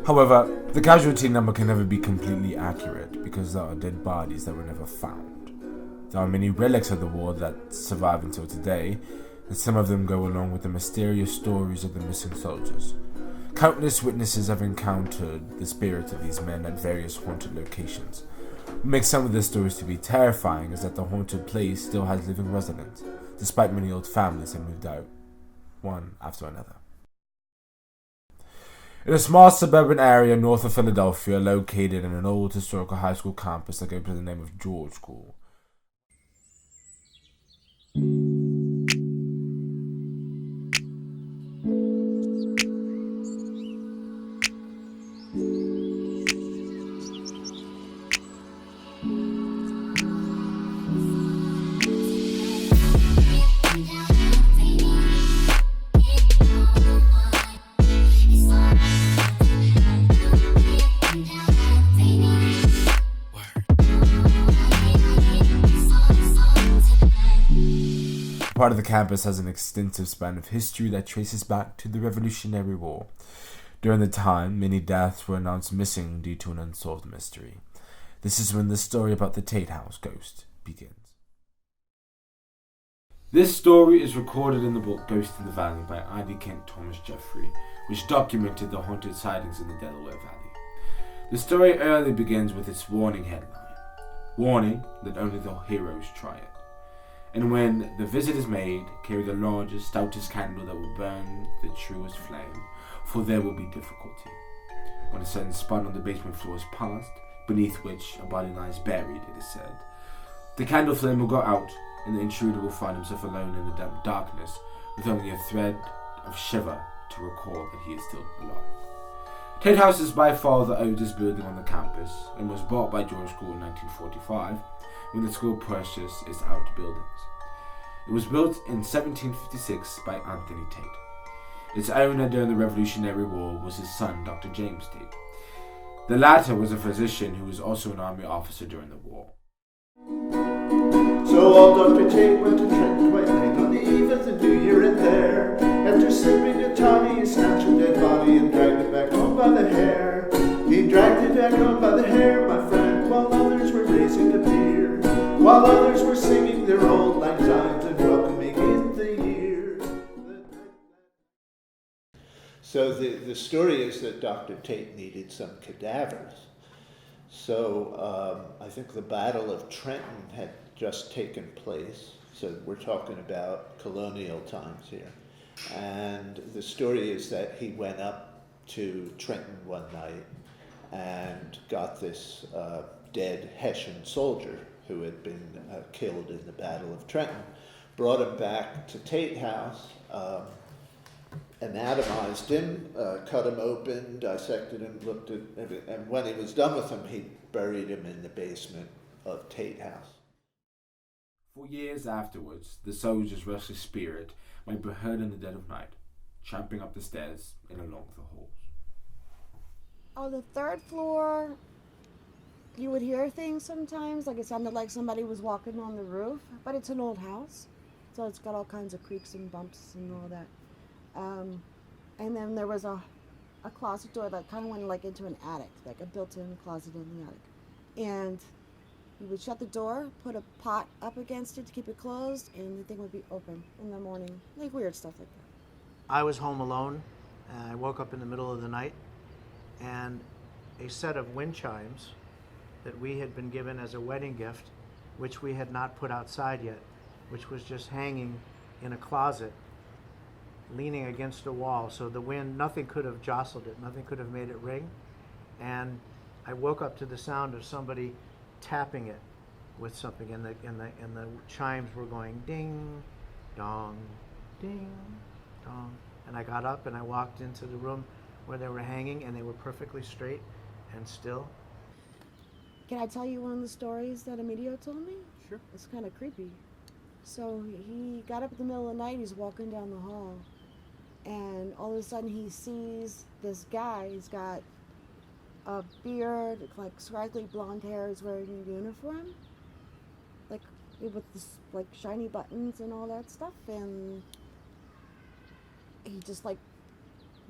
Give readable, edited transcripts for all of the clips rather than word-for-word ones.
However, the casualty number can never be completely accurate because there are dead bodies that were never found. There are many relics of the war that survive until today, and some of them go along with the mysterious stories of the missing soldiers. Countless witnesses have encountered the spirits of these men at various haunted locations. What makes some of the stories to be terrifying is that the haunted place still has living residents, despite many old families have moved out, one after another. In a small suburban area north of Philadelphia, located in an old historical high school campus that goes by the name of George School, part of the campus has an extensive span of history that traces back to the Revolutionary War. During the time, many deaths were announced missing due to an unsolved mystery. This is when the story about the Tate House ghost begins. This story is recorded in the book Ghost in the Valley by I.D. Kent Thomas Jeffrey, which documented the haunted sightings in the Delaware Valley. The story early begins with its warning headline, warning that only the heroes try it. And when the visit is made, carry the largest, stoutest candle that will burn the truest flame, for there will be difficulty. When a certain spot on the basement floor is passed, beneath which a body lies buried, it is said, the candle flame will go out, and the intruder will find himself alone in the damp darkness, with only a thread of shiver to recall that he is still alive. Tate House is by far the oldest building on the campus, and was bought by George School in 1945, when the school purchased its outbuildings. It was built in 1756 by Anthony Tate. Its owner during the Revolutionary War was his son, Dr. James Tate. The latter was a physician who was also an army officer during the war. So old Dr. Tate went to Trenton quite late on the eve of the new year, and there, after slipping a toddy, he snatched a dead body and dragged it back home by the hair. He dragged it back home by the hair, my friend, while others were raising a beer, while others were singing their old lang synes and welcoming in the year. So the story is that Dr. Tate needed some cadavers. So I think the Battle of Trenton had just taken place. So we're talking about colonial times here. And the story is that he went up to Trenton one night and got this dead Hessian soldier who had been killed in the Battle of Trenton, brought him back to Tate House, anatomized him, cut him open, dissected him, looked at everything, and when he was done with him, he buried him in the basement of Tate House. For years afterwards, the soldier's restless spirit might be heard in the dead of night, tramping up the stairs and along the halls. On the third floor, you would hear things sometimes, like it sounded like somebody was walking on the roof, but it's an old house, so it's got all kinds of creaks and bumps and all that. And then there was a closet door that kind of went like into an attic, like a built-in closet in the attic. And you would shut the door, put a pot up against it to keep it closed, and the thing would be open in the morning, like weird stuff like that. I was home alone, and I woke up in the middle of the night, and a set of wind chimes that we had been given as a wedding gift, which we had not put outside yet, which was just hanging in a closet, leaning against a wall, so the wind, nothing could have jostled it, nothing could have made it ring. And I woke up to the sound of somebody tapping it with something, and the chimes were going ding, dong, ding, dong. And I got up and I walked into the room where they were hanging, and they were perfectly straight and still. Can I tell you one of the stories that Emilio told me? Sure. It's kind of creepy. So he got up in the middle of the night, he's walking down the hall, and all of a sudden he sees this guy. He's got a beard, like scraggly blonde hair, is wearing a uniform, like with this like shiny buttons and all that stuff, and he just like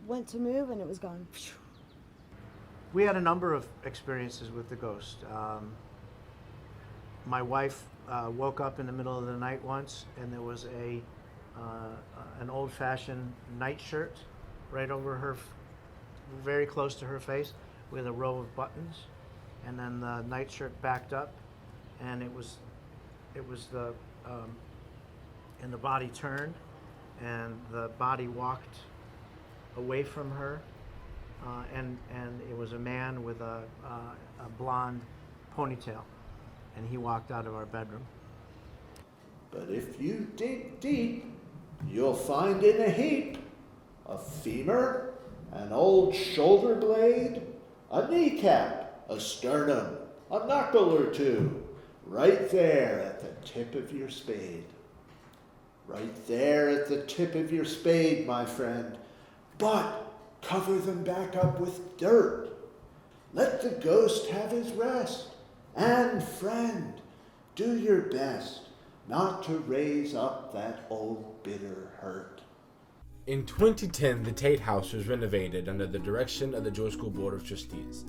went to move and it was gone. We had a number of experiences with the ghost. My wife woke up in the middle of the night once, and there was an old-fashioned nightshirt right over her, very close to her face, with a row of buttons, and then the nightshirt backed up, and it was the and the body turned, and the body walked away from her, and it was a man with a blonde ponytail, and he walked out of our bedroom. But if you dig deep, you'll find in a heap a femur, an old shoulder blade, a kneecap, a sternum, a knuckle or two, right there at the tip of your spade. Right there at the tip of your spade, my friend. But cover them back up with dirt. Let the ghost have his rest. And friend, do your best not to raise up that old bitter hurt. In 2010, the Tate House was renovated under the direction of the George School Board of Trustees.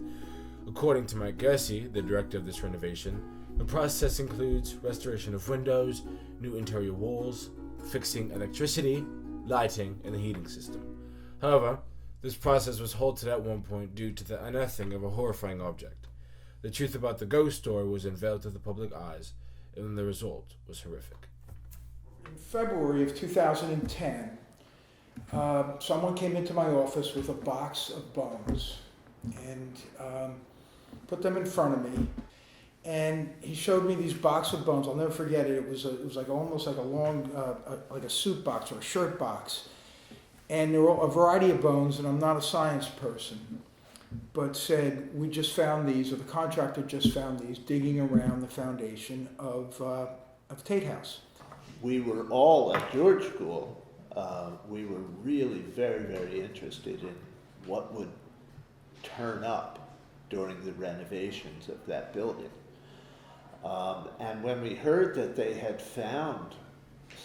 According to Mike Gersey, the director of this renovation, the process includes restoration of windows, new interior walls, fixing electricity, lighting, and the heating system. However, this process was halted at one point due to the unearthing of a horrifying object. The truth about the ghost story was unveiled to the public eyes, and the result was horrific. In February of 2010, someone came into my office with a box of bones and put them in front of me. And he showed me these box of bones. I'll never forget it. It was like almost like a long, like a suit box or a shirt box. And there were a variety of bones, and I'm not a science person, but said, we just found these, or the contractor just found these, digging around the foundation of Tate House. We were all at George School. We were really very, very interested in what would turn up during the renovations of that building. And when we heard that they had found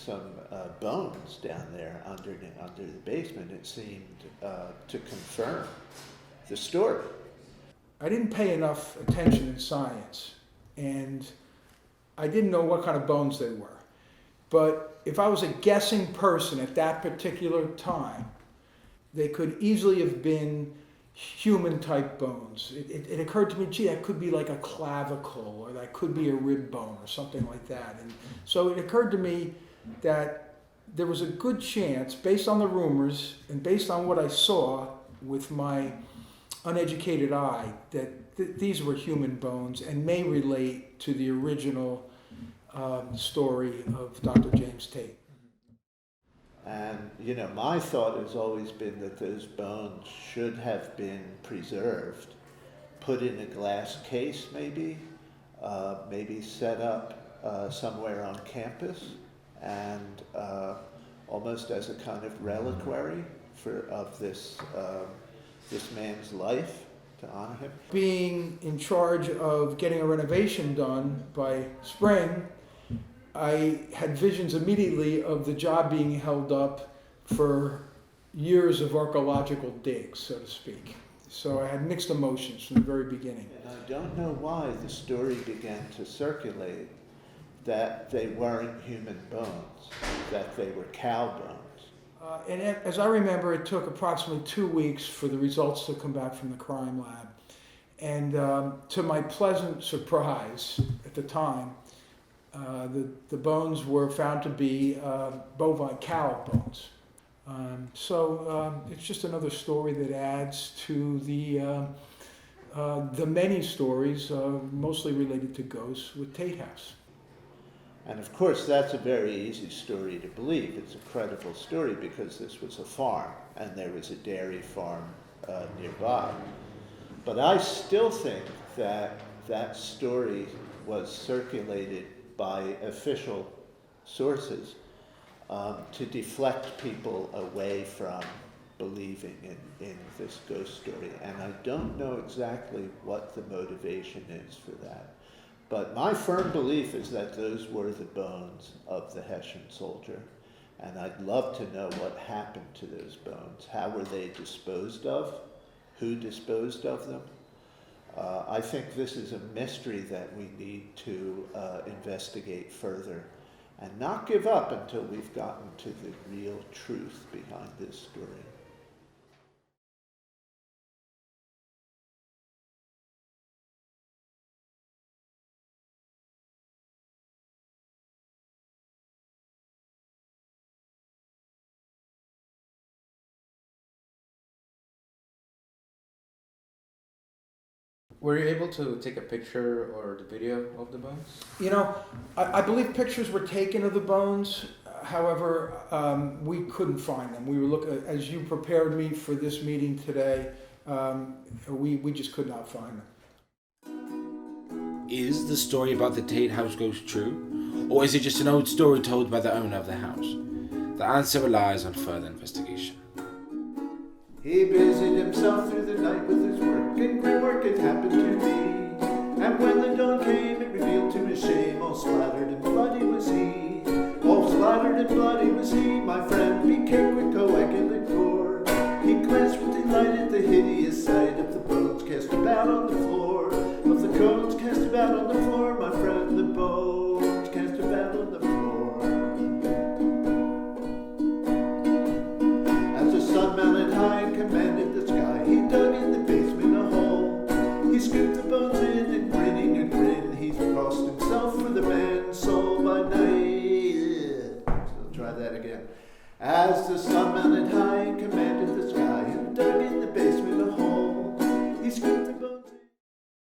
some bones down there under the basement, it seemed to confirm the story. I didn't pay enough attention in science, and I didn't know what kind of bones they were. But if I was a guessing person at that particular time, they could easily have been human-type bones. It occurred to me, gee, that could be like a clavicle, or that could be a rib bone, or something like that. And so it occurred to me that there was a good chance, based on the rumors and based on what I saw with my uneducated eye, that these were human bones and may relate to the original story of Dr. James Tate. And, my thought has always been that those bones should have been preserved, put in a glass case maybe set up somewhere on campus, and almost as a kind of reliquary of this man's life, to honor him. Being in charge of getting a renovation done by spring, I had visions immediately of the job being held up for years of archaeological digs, so to speak. So I had mixed emotions from the very beginning. And I don't know why the story began to circulate that they weren't human bones, that they were cow bones. And as I remember, it took approximately 2 weeks for the results to come back from the crime lab. And to my pleasant surprise at the time, the bones were found to be bovine cow bones. So it's just another story that adds to the many stories, mostly related to ghosts, with Tate House. And of course, that's a very easy story to believe. It's a credible story because this was a farm and there was a dairy farm nearby. But I still think that that story was circulated by official sources to deflect people away from believing in this ghost story. And I don't know exactly what the motivation is for that. But my firm belief is that those were the bones of the Hessian soldier. And I'd love to know what happened to those bones. How were they disposed of? Who disposed of them? I think this is a mystery that we need to investigate further and not give up until we've gotten to the real truth behind this story. Were you able to take a picture or the video of the bones? You know, I believe pictures were taken of the bones. However, we couldn't find them. We were looking, as you prepared me for this meeting today, we just could not find them. Is the story about the Tate house ghost true? Or is it just an old story told by the owner of the house? The answer relies on further investigation. He busied himself through the night with his work, and great work had happened to me. And when the dawn came, it revealed to his shame, all splattered and bloody was he. All splattered and bloody was he, my friend, became with coagulate gore. He glanced with delight at the hideous sight of the bones cast about on the floor. Of the bones cast about on the floor, my friend, the bones cast about on the floor. As the sun mounted high and commanded the sky, he dug in the basement a hole. He scooped the bones in and grinning a grin, he crossed himself for the man's soul by night. So try that again. As the